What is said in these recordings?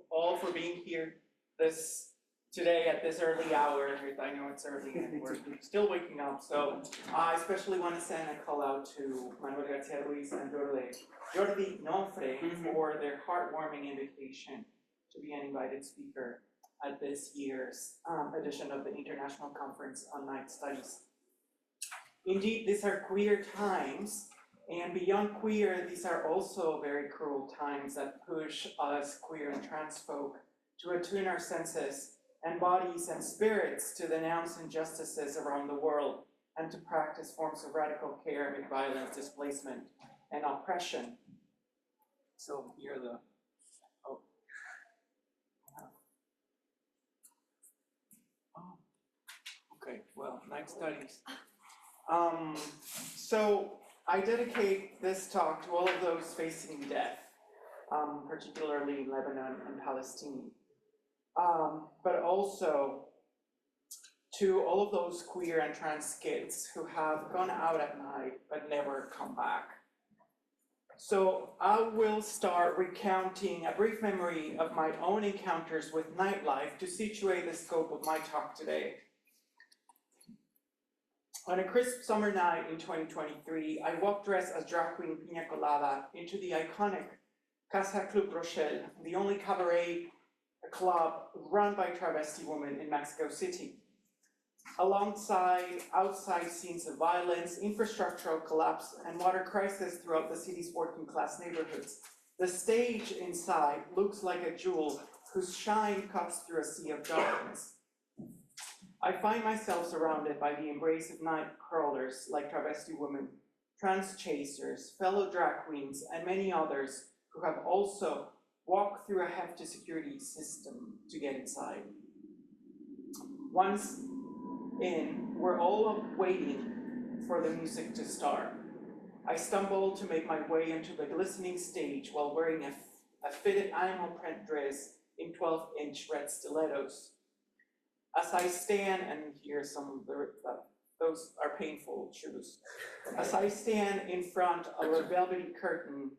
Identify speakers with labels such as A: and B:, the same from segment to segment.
A: all for being here today at this early hour. I know it's early and we're still waking up, so I especially want to send a call out to Manuel Garcia Ruiz and Jordi Nofre for their heartwarming invitation to be an invited speaker at this year's edition of the International Conference on Night Studies. Indeed, these are queer times, and beyond queer, these are also very cruel times that push us queer and trans folk to attune our senses and bodies and spirits to denounce injustices around the world and to practice forms of radical care amid violence, displacement, and oppression. So here are the, okay, well, night studies. So I dedicate this talk to all of those facing death, particularly in Lebanon and Palestine, but also to all of those queer and trans kids who have gone out at night but never come back. So I will start recounting a brief memory of my own encounters with nightlife to situate the scope of my talk today. On a crisp summer night in 2023, I walked dressed as drag queen Piña Colada into the iconic Casa Club Rochelle, the only cabaret club run by travesti women in Mexico City. Alongside outside scenes of violence, infrastructural collapse, and water crisis throughout the city's working class neighborhoods, the stage inside looks like a jewel whose shine cuts through a sea of darkness. I find myself surrounded by the embrace of night crawlers like travesti women, trans chasers, fellow drag queens, and many others who have also walked through a hefty security system to get inside. Once in, we're all waiting for the music to start. I stumble to make my way into the glistening stage while wearing a fitted animal print dress in 12-inch red stilettos. As I stand, and here's some of those are painful shoes. As I stand in front of a velvety curtain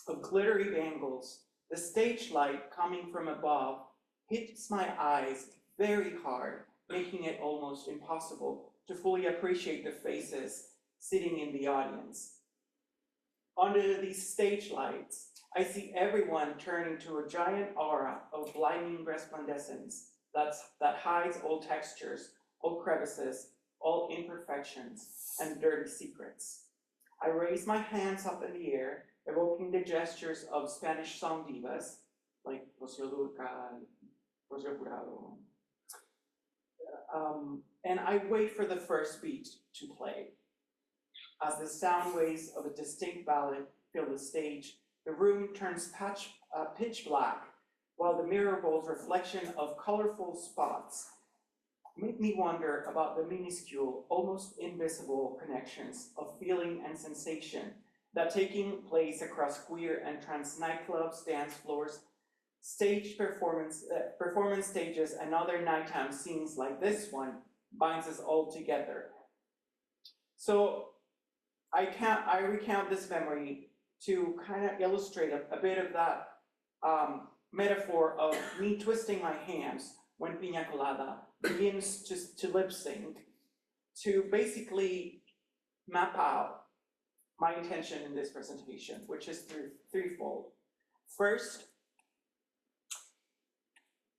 A: of glittery bangles, the stage light coming from above hits my eyes very hard, making it almost impossible to fully appreciate the faces sitting in the audience. Under these stage lights, I see everyone turning to a giant aura of blinding resplendescence that hides all textures, all crevices, all imperfections, and dirty secrets. I raise my hands up in the air, evoking the gestures of Spanish song divas, like Rocío Dúrcal, Rocío Jurado, and I wait for the first beat to play. As the sound waves of a distinct ballad fill the stage, the room turns pitch black, while the mirror bowl's reflection of colorful spots make me wonder about the minuscule, almost invisible connections of feeling and sensation that taking place across queer and trans nightclubs, dance floors, stage performance stages, and other nighttime scenes like this one binds us all together. So I recount this memory to kind of illustrate a bit of that metaphor of me twisting my hands when Piña Colada begins to lip sync to basically map out my intention in this presentation, which is threefold. First,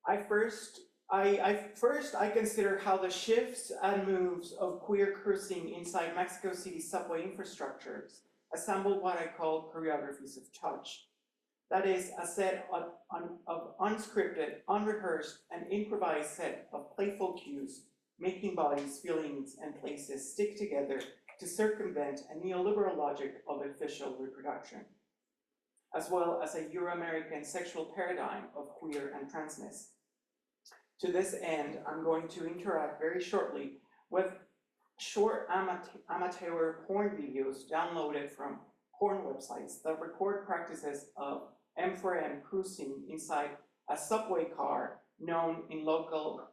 A: I consider how the shifts and moves of queer cruising inside Mexico City's subway infrastructures assemble what I call choreographies of touch. That is, a set of unscripted, unrehearsed, and improvised set of playful cues, making bodies, feelings, and places stick together to circumvent a neoliberal logic of official reproduction, as well as a Euro-American sexual paradigm of queer and transness. To this end, I'm going to interact very shortly with short amateur porn videos downloaded from porn websites that record practices of M4M cruising inside a subway car known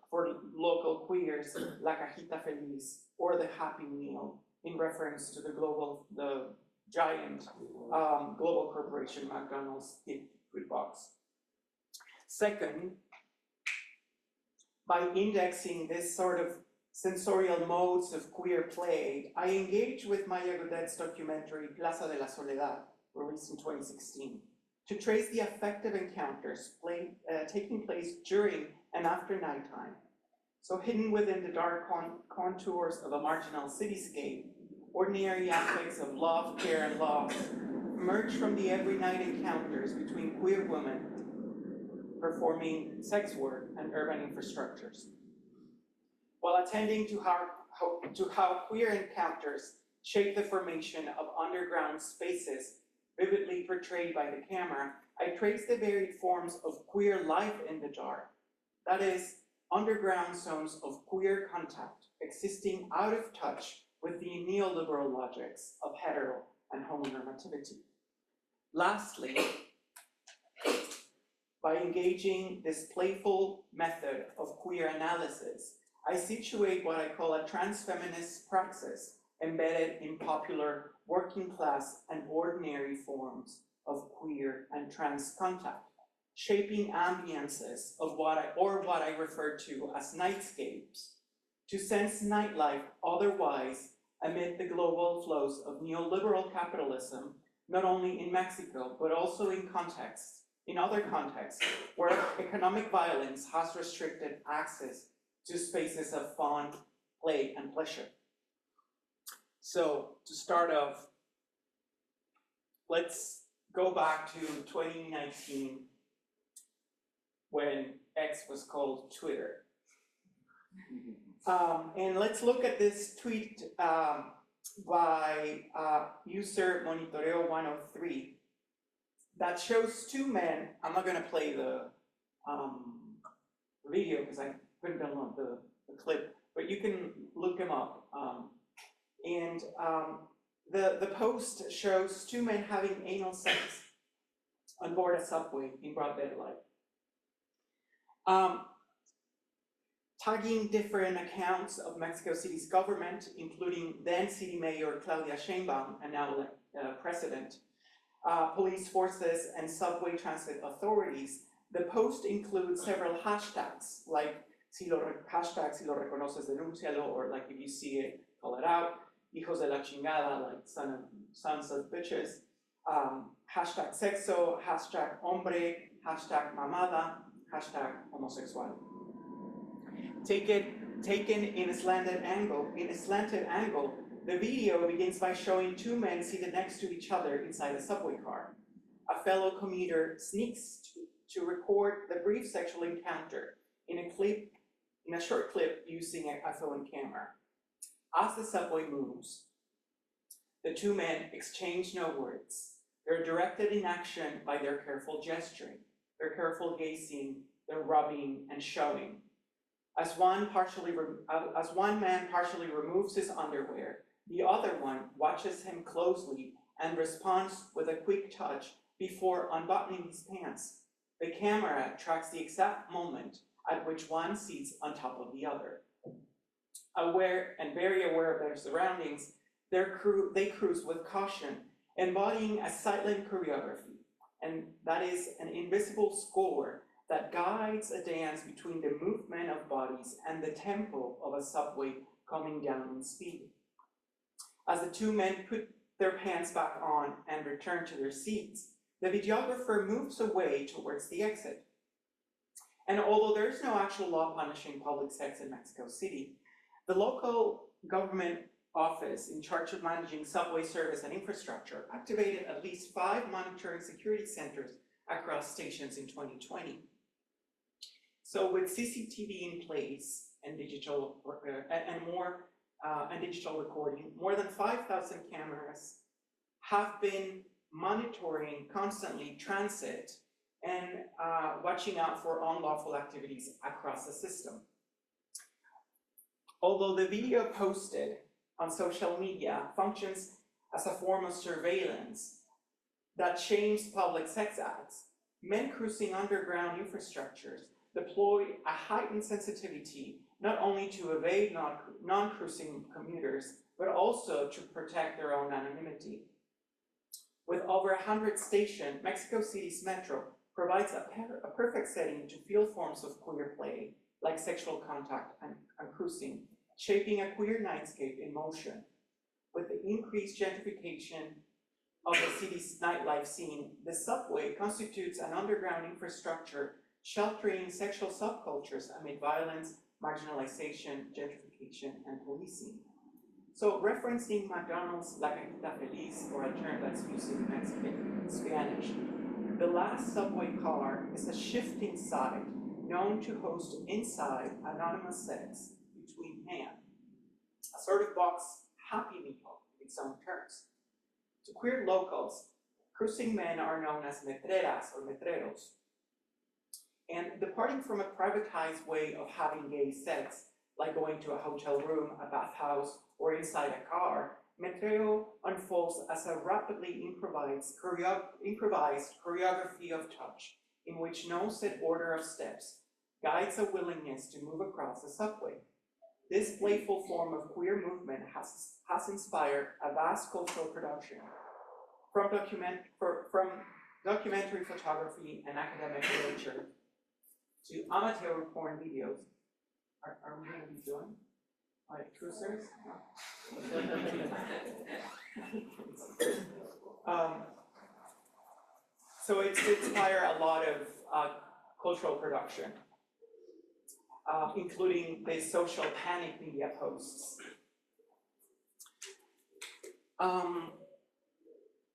A: for local queers La Cajita Feliz, or the Happy Meal, in reference to the giant global corporation McDonald's food box. Second, by indexing this sort of sensorial modes of queer play, I engaged with Maya Godet's documentary Plaza de la Soledad, released in 2016, to trace the affective encounters taking place during and after nighttime. So hidden within the dark contours of a marginal cityscape, ordinary aspects of love, care, and loss emerge from the every night encounters between queer women performing sex work and urban infrastructures. While attending to how queer encounters shape the formation of underground spaces vividly portrayed by the camera, I trace the varied forms of queer life in the dark. That is, underground zones of queer contact existing out of touch with the neoliberal logics of hetero and homonormativity. Lastly, by engaging this playful method of queer analysis, I situate what I call a transfeminist praxis embedded in popular working class and ordinary forms of queer and trans contact, shaping ambiances of what I refer to as nightscapes, to sense nightlife otherwise amid the global flows of neoliberal capitalism, not only in Mexico, but also in other contexts where economic violence has restricted access to spaces of fun, play, and pleasure. So to start off, let's go back to 2019 when X was called Twitter. And let's look at this tweet by user Monitoreo 103 that shows two men. I'm not going to play the video because I couldn't download the clip, but you can look him up. The post shows two men having anal sex on board a subway in broad daylight. Tagging different accounts of Mexico City's government, including then City Mayor Claudia Sheinbaum and now President, police forces, and subway transit authorities. The post includes several hashtags, like si lo reconoces, denúncialo, or like if you see it, call it out. Hijos de la chingada, like sons of bitches. Hashtag sexo, hashtag hombre, hashtag mamada, hashtag homosexual. Taken in a slanted angle, the video begins by showing two men seated next to each other inside a subway car. A fellow commuter sneaks to record the brief sexual encounter in a short clip using a phone camera. As the subway moves, the two men exchange no words. They're directed in action by their careful gesturing, their careful gazing, their rubbing and showing. As one man partially removes his underwear, the other one watches him closely and responds with a quick touch before unbuttoning his pants. The camera tracks the exact moment at which one sits on top of the other. Aware and very aware of their surroundings, they cruise with caution, embodying a silent choreography, and that is an invisible score that guides a dance between the movement of bodies and the tempo of a subway coming down in speed. As the two men put their pants back on and return to their seats, the videographer moves away towards the exit. And although there is no actual law punishing public sex in Mexico City, the local government office in charge of managing subway service and infrastructure activated at least 5 monitoring security centers across stations in 2020. So with CCTV in place and digital recording, more than 5,000 cameras have been monitoring constantly transit and watching out for unlawful activities across the system. Although the video posted on social media functions as a form of surveillance that shames public sex acts, men cruising underground infrastructures deploy a heightened sensitivity not only to evade non-cruising commuters, but also to protect their own anonymity. With over 100 stations, Mexico City's metro provides a perfect setting to feel forms of queer play, like sexual contact and cruising, shaping a queer nightscape in motion. With the increased gentrification of the city's nightlife scene, the subway constitutes an underground infrastructure sheltering sexual subcultures amid violence, marginalization, gentrification, and policing. So referencing McDonald's La Cajita Feliz, or a term that's used in Mexican Spanish, the last subway car is a shifting site known to host inside anonymous sex between men, a sort of box happy meal in its own terms. To queer locals, cruising men are known as metreras or metreros. And departing from a privatized way of having gay sex, like going to a hotel room, a bathhouse, or inside a car, metreo unfolds as a rapidly improvised choreography of touch, in which no set order of steps guides a willingness to move across the subway. This playful form of queer movement has inspired a vast cultural production, from documentary photography and academic literature to amateur porn videos. Are we going to be doing? Like cruisers? So it's inspired a lot of cultural production, including the social panic media posts.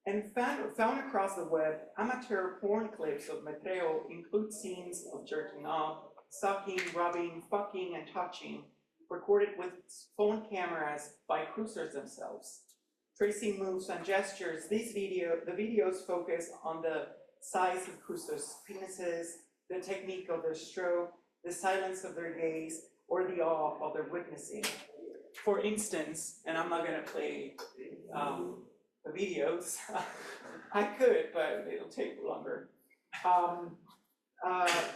A: And found across the web, amateur porn clips of metreo include scenes of jerking off, sucking, rubbing, fucking, and touching, recorded with phone cameras by cruisers themselves. Tracing moves and gestures, the videos focus on the size of cruisers' penises, the technique of their stroke, the silence of their gaze, or the awe of their witnessing. For instance, and I'm not going to play the videos, I could, but it'll take longer.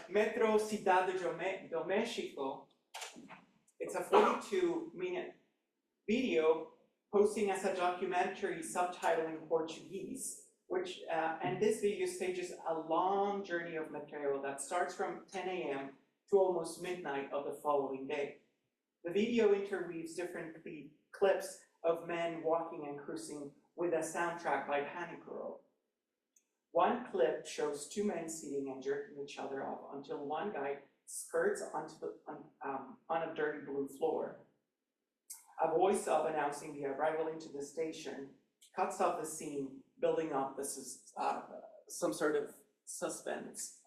A: Metro Ciudad de Mexico, it's a 42-minute video posting as a documentary subtitle in Portuguese, which, and this video stages a long journey of material that starts from 10 a.m. to almost midnight of the following day. The video interweaves different clips of men walking and cruising with a soundtrack by Panic Girl. One clip shows two men sitting and jerking each other off until one guy skirts on a dirty blue floor. A voice of announcing the arrival into the station cuts off the scene, building up some sort of suspense.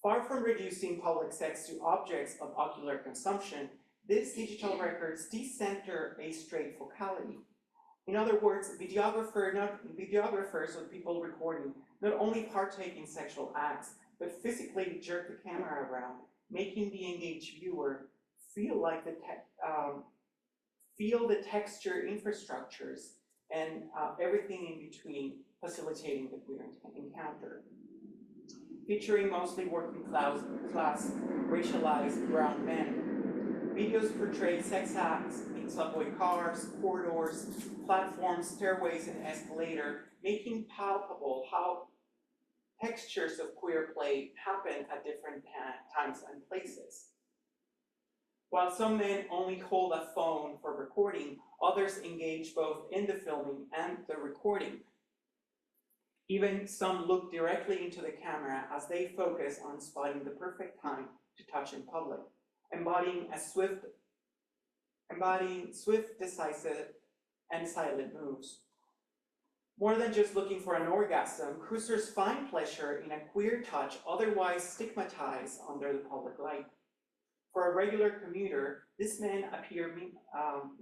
A: Far from reducing public sex to objects of ocular consumption, these digital records decenter a straight focality. In other words, videographers or people recording not only partake in sexual acts, but physically jerk the camera around, making the engaged viewer feel like feel the texture infrastructures and everything in between, facilitating the queer encounter. Featuring mostly working class, racialized brown men, videos portray sex acts in subway cars, corridors, platforms, stairways, and escalator, making palpable how textures of queer play happen at different times and places. While some men only hold a phone for recording, others engage both in the filming and the recording. Even some look directly into the camera as they focus on spotting the perfect time to touch in public, embodying swift, decisive, and silent moves. More than just looking for an orgasm, cruisers find pleasure in a queer touch otherwise stigmatized under the public light. For a regular commuter, these men appear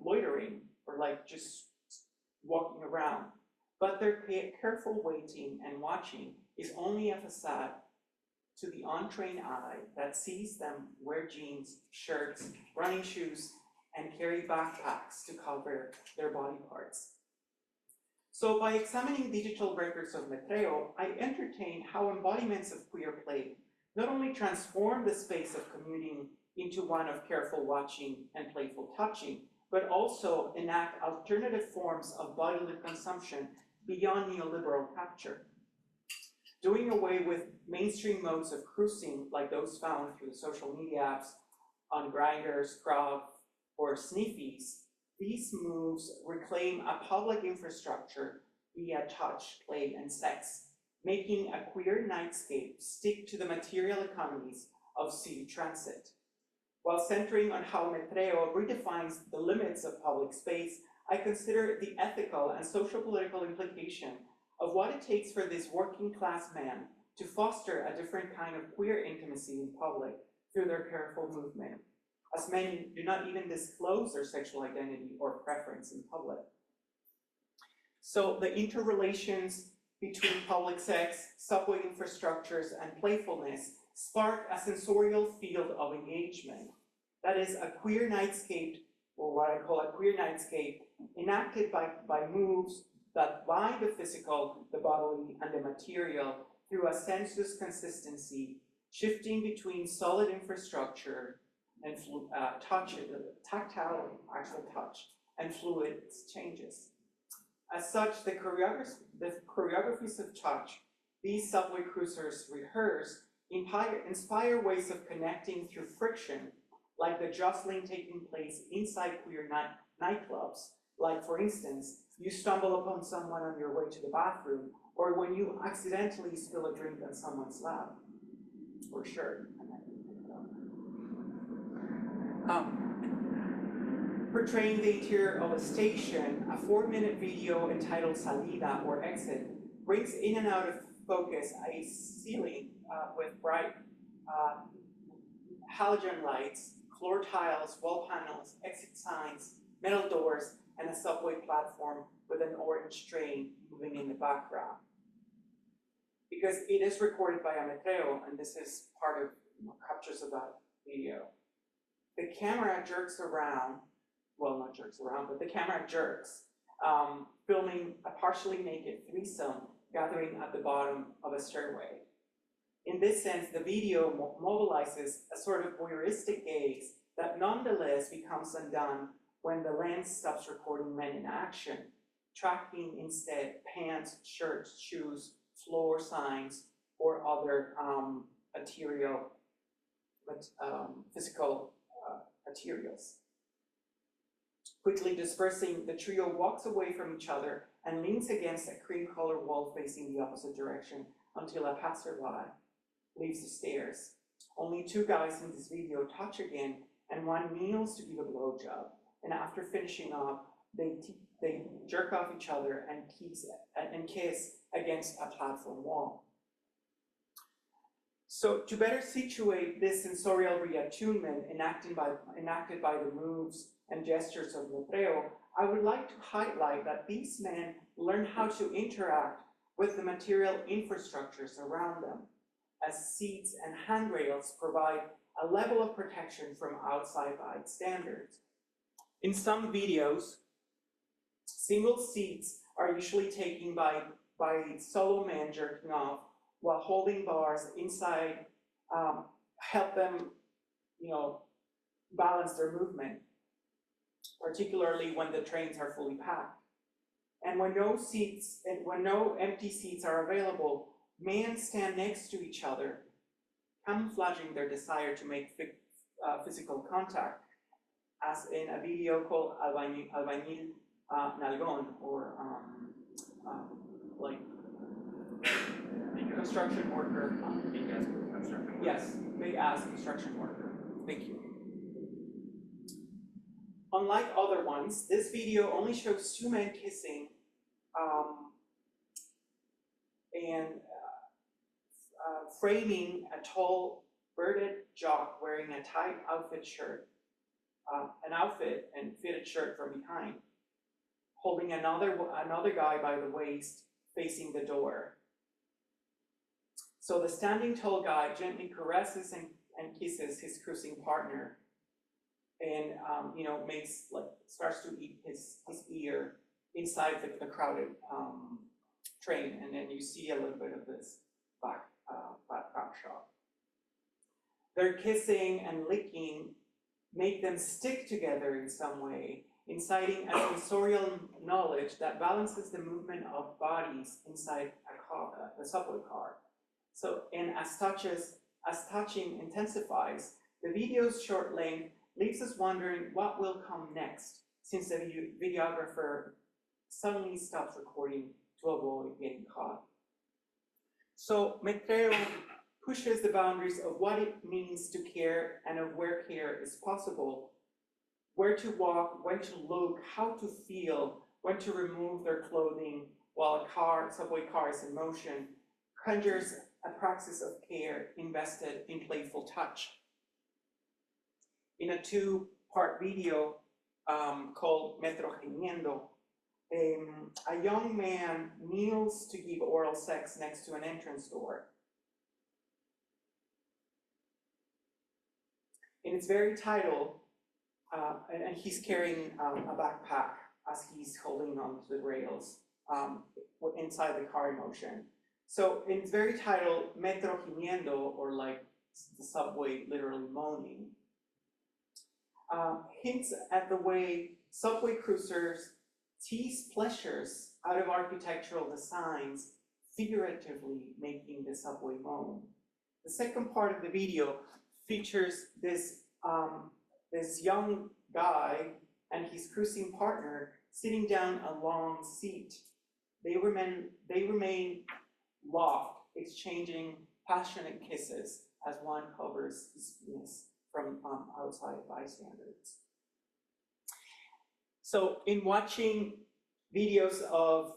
A: loitering or like just walking around, but their careful waiting and watching is only a facade to the untrained eye that sees them wear jeans, shirts, running shoes, and carry backpacks to cover their body parts. So by examining digital records of metreo, I entertain how embodiments of queer play not only transform the space of commuting into one of careful watching and playful touching, but also enact alternative forms of bodily consumption beyond neoliberal capture. doing away with mainstream modes of cruising like those found through the social media apps on Grindr, Scruff, or Sniffies. These moves reclaim a public infrastructure via touch, play, and sex, making a queer nightscape stick to the material economies of city transit. While centering on how Metreo redefines the limits of public space, I consider the ethical and social-political implication of what it takes for this working-class man to foster a different kind of queer intimacy in public through their careful movement, as men do not even disclose their sexual identity or preference in public. So the interrelations between public sex, subway infrastructures, and playfulness spark a sensorial field of engagement. That is a queer nightscape, or what I call a queer nightscape, enacted by moves that bind the physical, the bodily, and the material through a sensuous consistency, shifting between solid infrastructure and tactile, actual touch, and fluid changes. As such, the choreographies of touch these subway cruisers rehearse inspire ways of connecting through friction, like the jostling taking place inside queer nightclubs. Like, for instance, you stumble upon someone on your way to the bathroom, or when you accidentally spill a drink on someone's lap or shirt. Portraying the interior of a station, a 4-minute video entitled Salida, or Exit, brings in and out of focus a ceiling with bright halogen lights, floor tiles, wall panels, exit signs, metal doors, and a subway platform with an orange train moving in the background. Because it is recorded by Ametreo, and this is part of captures of that video. The camera jerks around, well, not jerks around, but the camera jerks, filming a partially naked threesome gathering at the bottom of a stairway. In this sense, the video mobilizes a sort of voyeuristic gaze that nonetheless becomes undone when the lens stops recording men in action, tracking instead pants, shirts, shoes, floor signs, or other physical materials. Quickly dispersing, the trio walks away from each other and leans against a cream-colored wall facing the opposite direction until a passerby leaves the stairs. Only 2 guys in this video touch again, and one kneels to give a blowjob. And after finishing up, they jerk off each other and kiss against a platform wall. So to better situate this sensorial reattunement enacted by the moves and gestures of Metreo, I would like to highlight that these men learn how to interact with the material infrastructures around them, as seats and handrails provide a level of protection from outside standards. In some videos, single seats are usually taken by solo men jerking off, while holding bars inside help them, balance their movement, particularly when the trains are fully packed. And when no empty seats are available, men stand next to each other, camouflaging their desire to make physical contact, as in a video called Albañil Nalgón, or like construction worker. Big ass construction worker. Yes, big ass construction worker. Thank you. Unlike other ones, this video only shows 2 men kissing and framing a tall, bearded jock wearing a tight outfit and fitted shirt from behind, holding another guy by the waist facing the door. So the standing tall guy gently caresses and kisses his cruising partner, and starts to eat his ear inside the crowded train, and then you see a little bit of this back shot. Their kissing and licking make them stick together in some way, inciting a sensorial knowledge that balances the movement of bodies inside the subway car. So, and as touching intensifies, the video's short length leaves us wondering what will come next, since the videographer suddenly stops recording to avoid getting caught. So Metreo pushes the boundaries of what it means to care and of where care is possible, where to walk, when to look, how to feel, when to remove their clothing while a subway car is in motion, conjures a praxis of care invested in playful touch. In a two-part video called Metro Gimiendo, a young man kneels to give oral sex next to an entrance door. In its very title, and he's carrying a backpack as he's holding on to the rails inside the car in motion. So in its very title, Metro Gimiendo, or like the subway literally moaning, hints at the way subway cruisers tease pleasures out of architectural designs, figuratively making the subway moan. The second part of the video features this young guy and his cruising partner sitting down a long seat. They remain locked, exchanging passionate kisses as one covers his penis from outside bystanders. So in watching videos of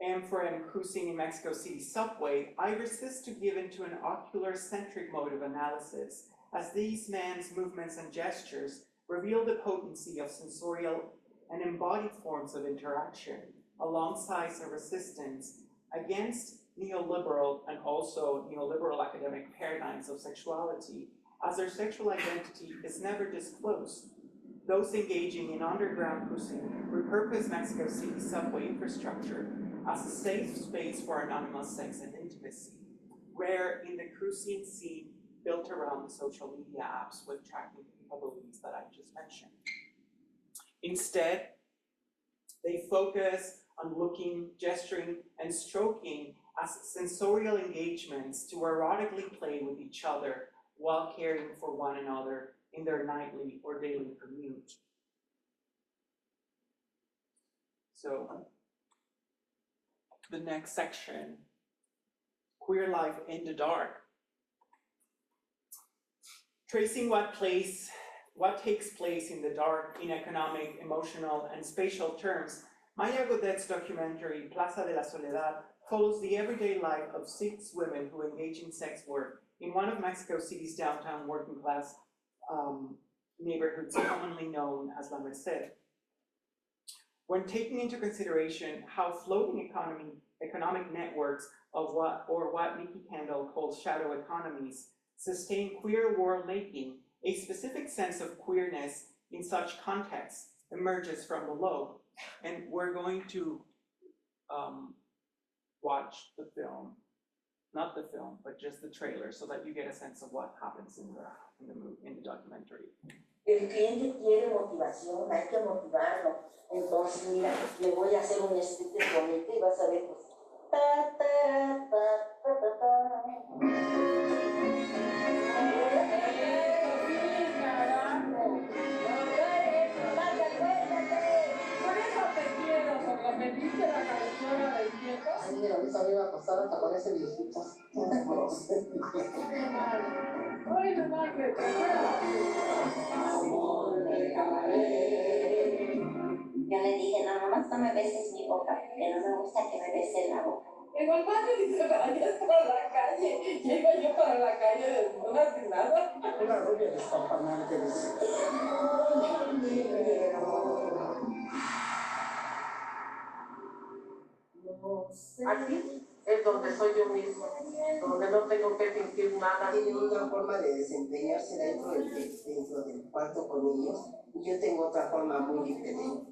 A: M4M cruising in Mexico City subway, I resist to give into an ocular-centric mode of analysis, as these men's movements and gestures reveal the potency of sensorial and embodied forms of interaction, alongside a resistance against neoliberal and also neoliberal academic paradigms of sexuality, as their sexual identity is never disclosed. Those engaging in underground cruising repurpose Mexico City subway infrastructure as a safe space for anonymous sex and intimacy, rare in the cruising scene built around the social media apps with tracking capabilities that I just mentioned. Instead, they focus on looking, gesturing, and stroking as sensorial engagements to erotically play with each other while caring for one another in their nightly or daily commute. So, the next section, queer life in the dark. Tracing what takes place in the dark in economic, emotional, and spatial terms, Maya Godet's documentary, Plaza de la Soledad, follows the everyday life of 6 women who engage in sex work in one of Mexico City's downtown working class neighborhoods commonly known as La Merced. When taking into consideration how floating economic networks of what Nikki Kendall calls shadow economies sustain queer world making, a specific sense of queerness in such contexts emerges from below. And we're going to watch the film, not the film, but just the trailer, so that you get a sense of what happens in the documentary.
B: El cliente quiere motivación, hay que motivarlo. Entonces, mira, le voy a hacer un sticker bonito y vas a ver, pues, ta, ta, ta, ta, ta, ta. Mira, ahorita me iba a pasar hasta con ese viejito. Ay, no, que yo le dije, no, nomás no me beses mi boca, porque no me gusta que me besen la boca. En el barrio dice, vayas para la calle. Ya iba yo para la calle, no hace nada. Una rubia despampanante. Aquí es donde soy yo mismo, donde no tengo que fingir nada. Tiene una forma de desempeñarse dentro del cuarto con ellos, y yo tengo otra forma muy diferente.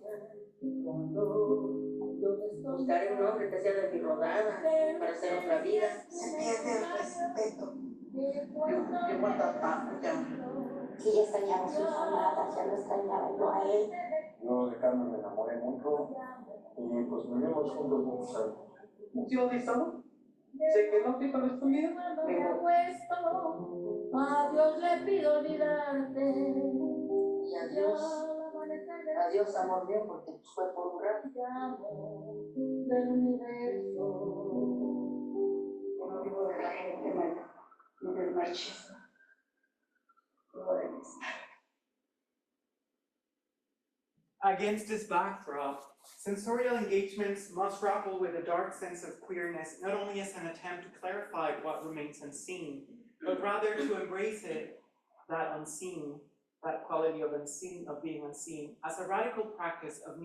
B: Buscaré un hombre que sea de mi rodada para hacer otra vida. Se pierde el respeto. Yo cuando sí, ya extrañaba sus amadas, ya lo extrañaba yo a él. Yo de Carmen me enamoré mucho y pues vivimos juntos muchos años. ¿Yo de solo? Se quedó pico lo escondido. A Dios le pido olvidarte. Y adiós amor mío, porque fue por un rato. Del universo. Yo no vivo de la gente mala, ni del machismo. Vivo de mis.
A: Against this backdrop, sensorial engagements must grapple with a dark sense of queerness, not only as an attempt to clarify what remains unseen, but rather to embrace it, that unseen, that quality of unseen, of being unseen, as a radical practice of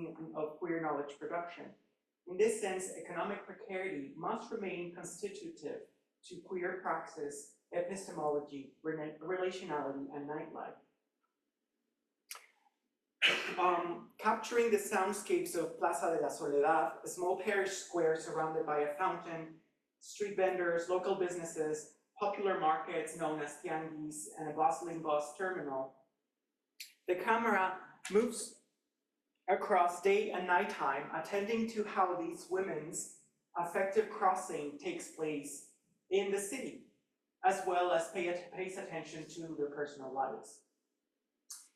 A: queer knowledge production. In this sense, economic precarity must remain constitutive to queer praxis, epistemology, relationality, and nightlife. Capturing the soundscapes of Plaza de la Soledad, a small parish square surrounded by a fountain, street vendors, local businesses, popular markets known as tianguis, and a bustling bus terminal, the camera moves across day and nighttime, attending to how these women's affective crossing takes place in the city, as well as pays attention to their personal lives.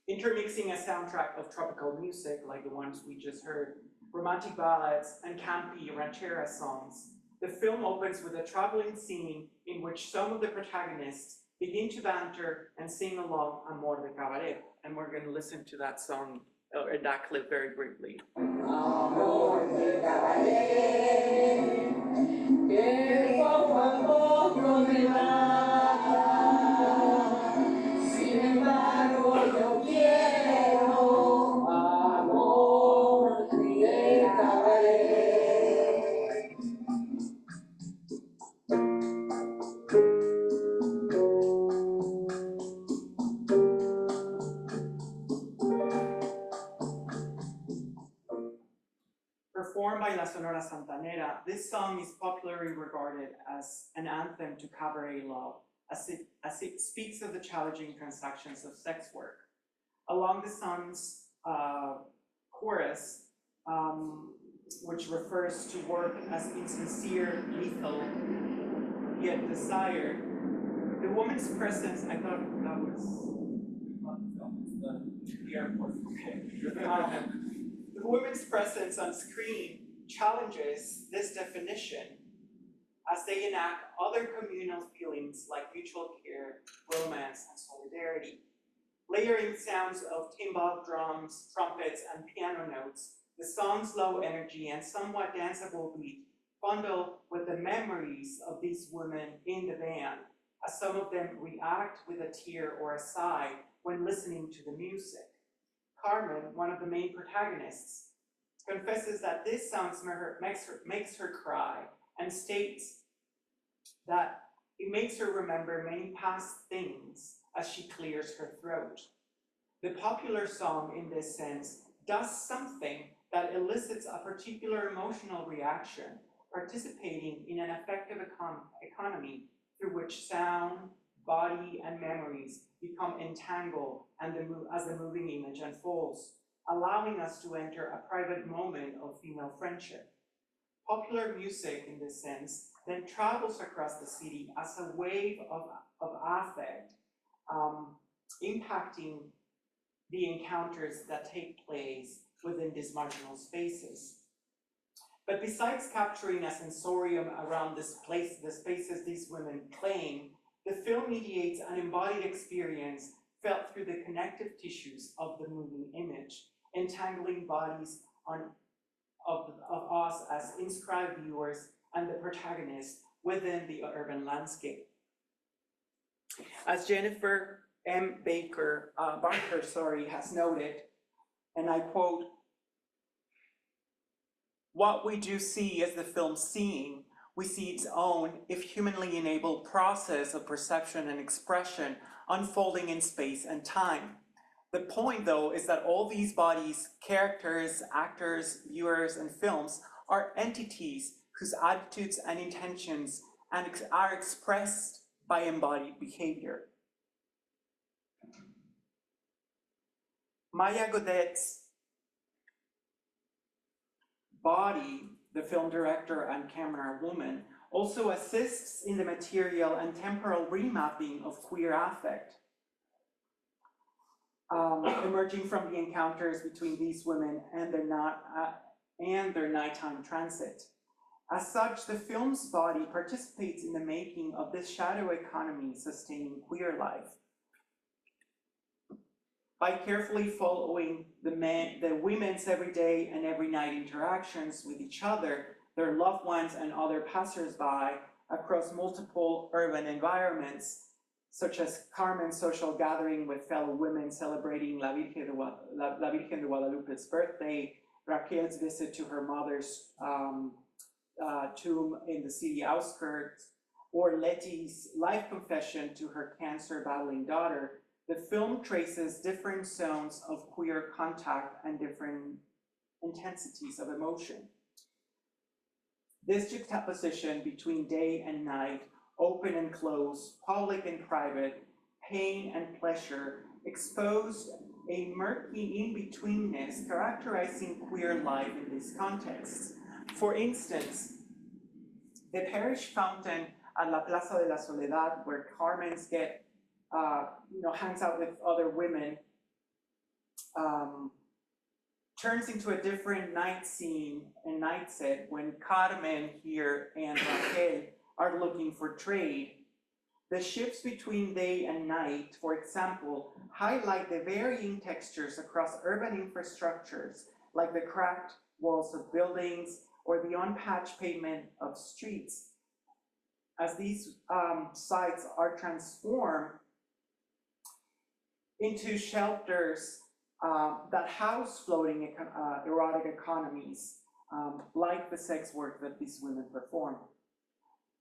A: Intermixing a soundtrack of tropical music, like the ones we just heard, romantic ballads, and campy ranchera songs, the film opens with a traveling scene in which some of the protagonists begin to banter and sing along Amor de Cabaret. And we're going to listen to that song, or that clip, very briefly. Amor de Cabaret, que poco a poco me da, sin embargo yo quiero amor de cabaret. Performed by La Sonora Santanera, this song is popularly regarded as an anthem to cabaret love, as it speaks of the challenging transactions of sex work. Along the song's chorus, which refers to work as insincere, lethal, yet desired, the woman's presence, I thought that was not the film, it's the airport, okay. The woman's presence on screen challenges this definition as they enact other communal feelings like mutual care, romance, and solidarity. Layering sounds of timbal drums, trumpets, and piano notes, the song's low energy and somewhat danceable beat bundle with the memories of these women in the band, as some of them react with a tear or a sigh when listening to the music. Carmen, one of the main protagonists, confesses that this song makes her cry and states that it makes her remember many past things as she clears her throat. The popular song, in this sense, does something that elicits a particular emotional reaction, participating in an effective economy through which sound, body, and memories become entangled and as the moving image unfolds, allowing us to enter a private moment of female friendship. Popular music, in this sense, then travels across the city as a wave of affect, impacting the encounters that take place within these marginal spaces. But besides capturing a sensorium around the spaces these women claim, the film mediates an embodied experience felt through the connective tissues of the moving image, entangling bodies of us as inscribed viewers and the protagonist within the urban landscape. As Jennifer M. Barker has noted, and I quote, "What we do see as the film seeing, we see its own, if humanly enabled, process of perception and expression unfolding in space and time. The point, though, is that all these bodies, characters, actors, viewers, and films are entities whose attitudes and intentions are expressed by embodied behavior." Maya Godet's body, the film director and camera woman, also assists in the material and temporal remapping of queer affect, emerging from the encounters between these women and their nighttime transit. As such, the film's body participates in the making of this shadow economy sustaining queer life. By carefully following the women's everyday and every night interactions with each other, their loved ones, and other passersby across multiple urban environments, such as Carmen's social gathering with fellow women celebrating La Virgen de Guadalupe's birthday, Raquel's visit to her mother's tomb in the city outskirts, or Letty's life confession to her cancer-battling daughter, the film traces different zones of queer contact and different intensities of emotion. This juxtaposition between day and night, open and closed, public and private, pain and pleasure, exposed a murky in-betweenness characterizing queer life in this context. For instance, the parish fountain at La Plaza de la Soledad, where Carmen's hangs out with other women, turns into a different night scene and night set when Carmen here and Raquel are looking for trade. The shifts between day and night, for example, highlight the varying textures across urban infrastructures, like the cracked walls of buildings or the unpatched pavement of streets. As these sites are transformed into shelters that house floating erotic economies, like the sex work that these women perform.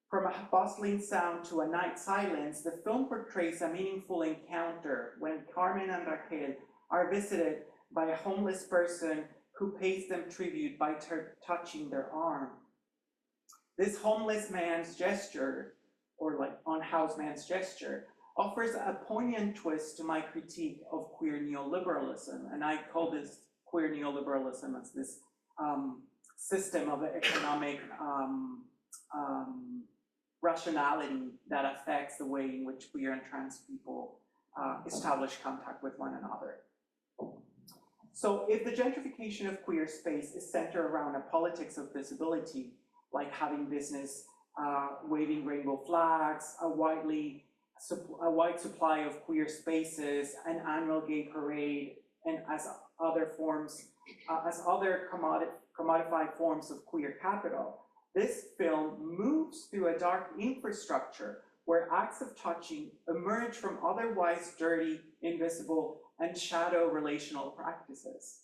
A: From a bustling sound to a night silence, the film portrays a meaningful encounter when Carmen and Raquel are visited by a homeless person who pays them tribute by touching their arm. This homeless man's gesture, or like unhoused man's gesture, offers a poignant twist to my critique of queer neoliberalism, and I call this queer neoliberalism as this system of economic rationality that affects the way in which queer and trans people establish contact with one another. So if the gentrification of queer space is centered around a politics of visibility, like having business waving rainbow flags, a wide supply of queer spaces, an annual gay parade, and as other commodified forms of queer capital, this film moves through a dark infrastructure where acts of touching emerge from otherwise dirty, invisible, and shadowy relational practices.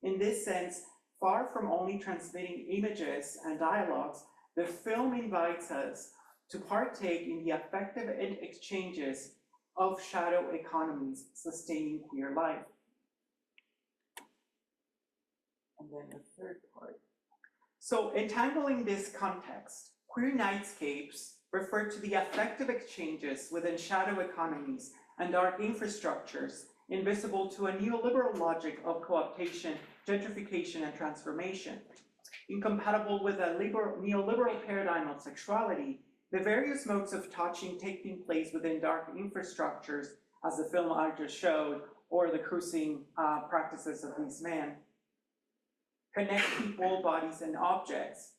A: In this sense, far from only transmitting images and dialogues, the film invites us to partake in the affective exchanges of shadow economies sustaining queer life. And then the third part. So, entangling this context, queer nightscapes refer to the affective exchanges within shadow economies and dark infrastructures invisible to a neoliberal logic of cooptation, gentrification, and transformation. Incompatible with a neoliberal paradigm of sexuality, the various modes of touching taking place within dark infrastructures, as the film I just showed, or the cruising practices of these men, connect people, bodies, and objects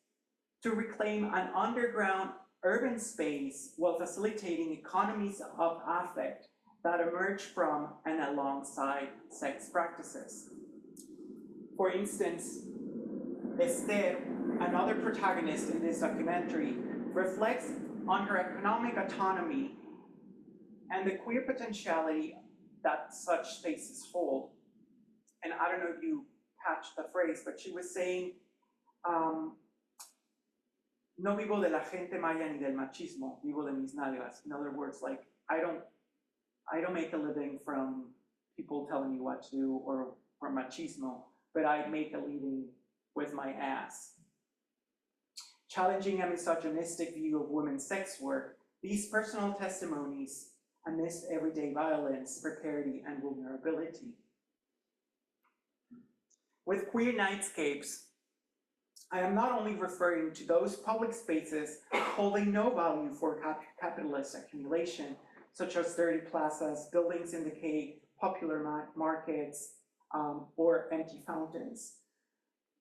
A: to reclaim an underground urban space while facilitating economies of affect that emerge from and alongside sex practices. For instance, Esther, another protagonist in this documentary, reflects on her economic autonomy and the queer potentiality that such spaces hold. And I don't know if you catch the phrase, but she was saying, no vivo de la gente maya ni del machismo, vivo de mis nalgas. In other words, like, I don't make a living from people telling me what to do or from machismo, but I make a living with my ass. Challenging a misogynistic view of women's sex work, these personal testimonies amidst everyday violence, precarity, and vulnerability. With queer nightscapes, I am not only referring to those public spaces holding no value for capitalist accumulation, such as dirty plazas, buildings in decay, popular markets, or empty fountains,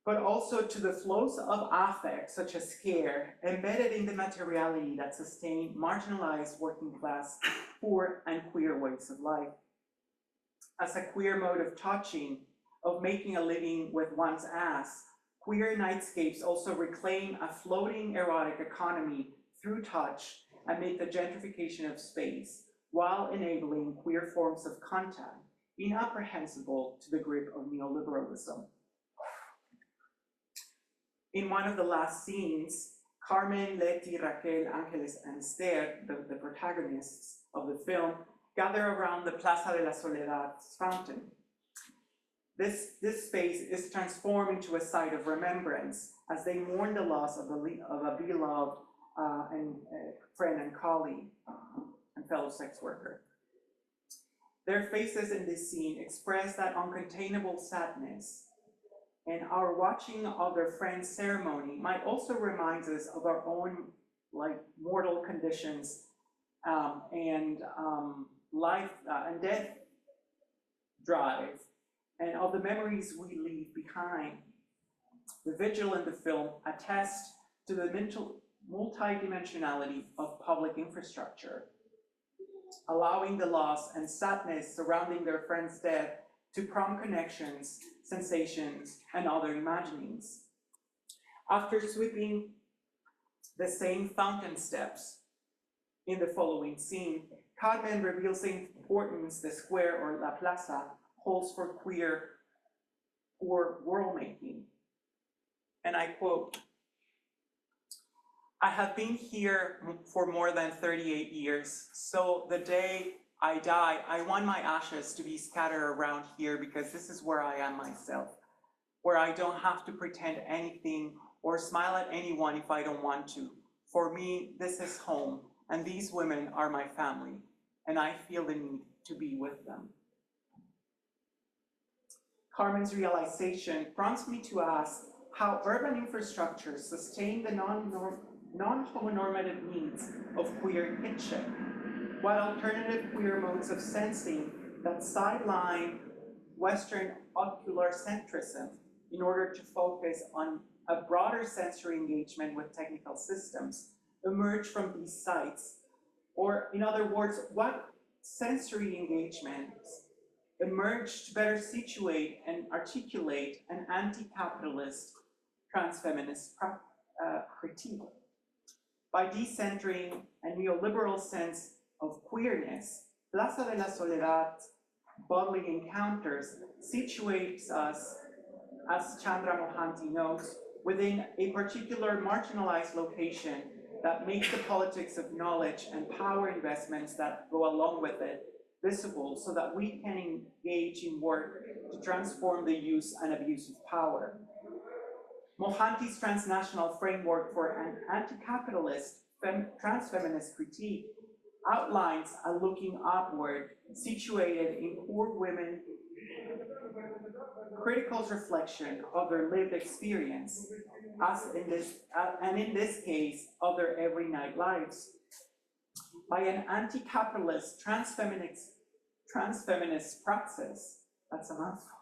A: but also to the flows of affect, such as care, embedded in the materiality that sustain marginalized working class, poor, and queer ways of life. As a queer mode of touching, of making a living with one's ass, queer nightscapes also reclaim a floating erotic economy through touch amid the gentrification of space, while enabling queer forms of contact incomprehensible to the grip of neoliberalism. In one of the last scenes, Carmen, Leti, Raquel, Angeles, and Esther, the protagonists of the film, gather around the Plaza de la Soledad's fountain. This space is transformed into a site of remembrance as they mourn the loss of a beloved friend and colleague and fellow sex worker. Their faces in this scene express that uncontainable sadness, and our watching of their friend's ceremony might also remind us of our own mortal conditions and life and death drive, and of the memories we leave behind. The vigil in the film attests to the multidimensionality of public infrastructure, allowing the loss and sadness surrounding their friend's death to prompt connections, sensations, and other imaginings. After sweeping the same fountain steps in the following scene, Carmen reveals the importance the square or La Plaza holds for queer or world making. And I quote, "I have been here for more than 38 years, so the day I die, I want my ashes to be scattered around here because this is where I am myself, where I don't have to pretend anything or smile at anyone if I don't want to. For me, this is home, and these women are my family, and I feel the need to be with them." Carmen's realization prompts me to ask how urban infrastructure sustain the non-homonormative needs of queer kinship, what alternative queer modes of sensing that sideline Western ocular centrism in order to focus on a broader sensory engagement with technical systems emerge from these sites, or in other words, what sensory engagements emerge to better situate and articulate an anti-capitalist transfeminist critique. By decentering a neoliberal sense of queerness, Plaza de la Soledad's bodily encounters situates us, as Chandra Mohanty notes, within a particular marginalized location that makes the politics of knowledge and power investments that go along with it visible so that we can engage in work to transform the use and abuse of power. Mohanty's transnational framework for an anti-capitalist transfeminist critique outlines a looking upward situated in poor women critical reflection of their lived experience, and in this case, of their every night lives. By an anti-capitalist transfeminist praxis, that's a mouthful,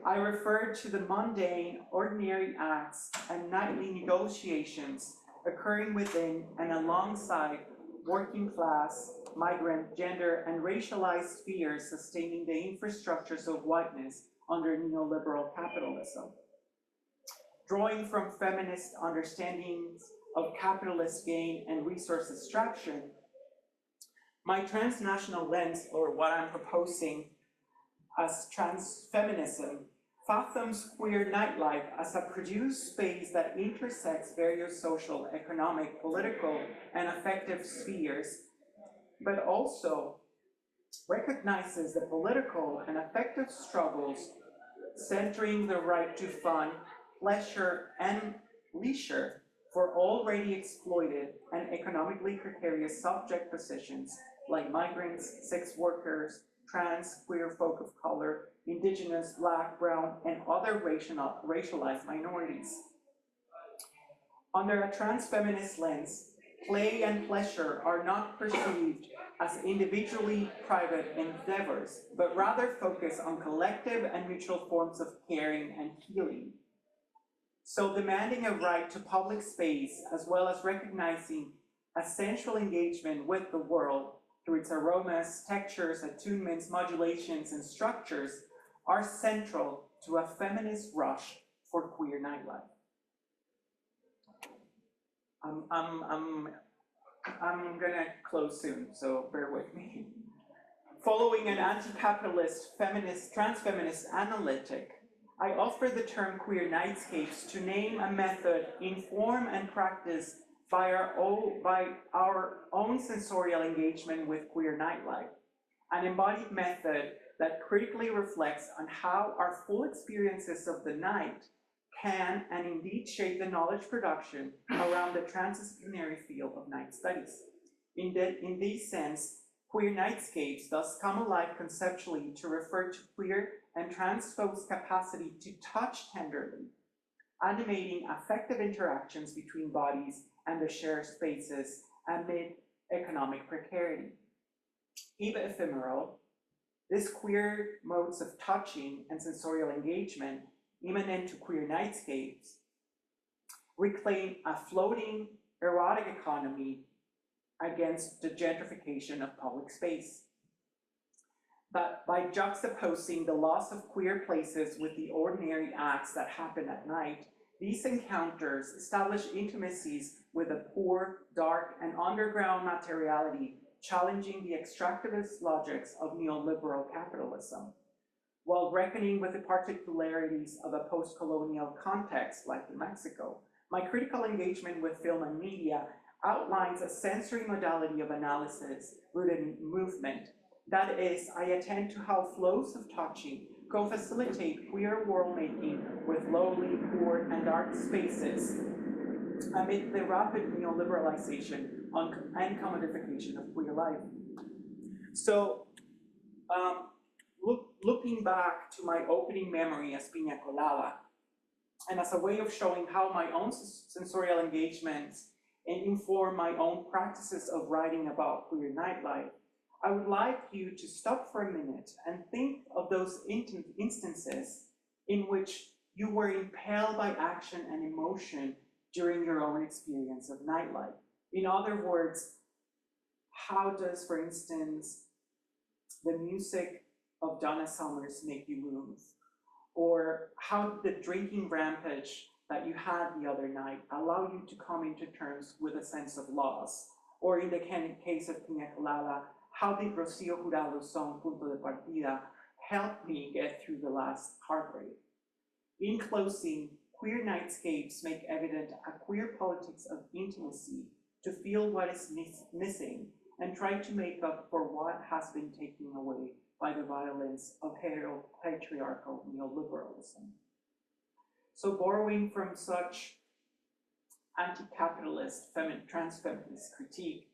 A: I refer to the mundane, ordinary acts and nightly negotiations occurring within and alongside working class, migrant, gender, and racialized spheres sustaining the infrastructures of whiteness under neoliberal capitalism. Drawing from feminist understandings of capitalist gain and resource extraction, my transnational lens, or what I'm proposing as transfeminism, fathoms queer nightlife as a produced space that intersects various social, economic, political, and affective spheres, but also recognizes the political and affective struggles centering the right to fun, pleasure, and leisure for already exploited and economically precarious subject positions like migrants, sex workers, trans, queer folk of color, indigenous, black, brown, and other racialized minorities. Under a trans-feminist lens, play and pleasure are not perceived as individually private endeavors, but rather focus on collective and mutual forms of caring and healing. So demanding a right to public space, as well as recognizing a sensual engagement with the world through its aromas, textures, attunements, modulations, and structures, are central to a feminist rush for queer nightlife. I'm gonna close soon, so bear with me. Following an anti-capitalist, feminist, trans-feminist analytic, I offer the term queer nightscapes to name a method in form and practice by our own sensorial engagement with queer nightlife, an embodied method that critically reflects on how our full experiences of the night can and indeed shape the knowledge production around the transdisciplinary field of night studies. In this sense, queer nightscapes thus come alive conceptually to refer to queer and trans folks' capacity to touch tenderly, animating affective interactions between bodies and the shared spaces amid economic precarity. Even ephemeral, this queer modes of touching and sensorial engagement immanent to queer nightscapes reclaim a floating erotic economy against the gentrification of public space. But by juxtaposing the loss of queer places with the ordinary acts that happen at night, these encounters establish intimacies with a poor, dark, and underground materiality, challenging the extractivist logics of neoliberal capitalism, while reckoning with the particularities of a post-colonial context like in Mexico. My critical engagement with film and media outlines a sensory modality of analysis rooted in movement. That is, I attend to how flows of touching co-facilitate queer world-making with lowly, poor, and dark spaces amid the rapid neoliberalization and commodification of queer life. So, looking back to my opening memory as Piña Colada, and as a way of showing how my own sensorial engagements inform my own practices of writing about queer nightlife, I would like you to stop for a minute and think of those instances in which you were impelled by action and emotion during your own experience of nightlife. In other words, how does, for instance, the music of Donna Summers make you move? Or how did the drinking rampage that you had the other night allow you to come into terms with a sense of loss? Or in the case of Piña Colada, how did Rocío Jurado's song Punto de Partida help me get through the last heartbreak? In closing, queer nightscapes make evident a queer politics of intimacy to feel what is missing and try to make up for what has been taken away by the violence of heteropatriarchal neoliberalism. So borrowing from such anti-capitalist trans-feminist critique,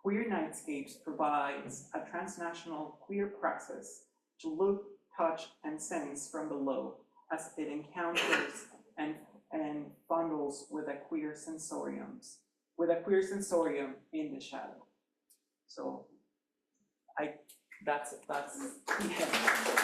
A: Queer Nightscapes provides a transnational queer praxis to look, touch, and sense from below as it encounters and bundles with a queer sensorium in the shadow. So that's yeah.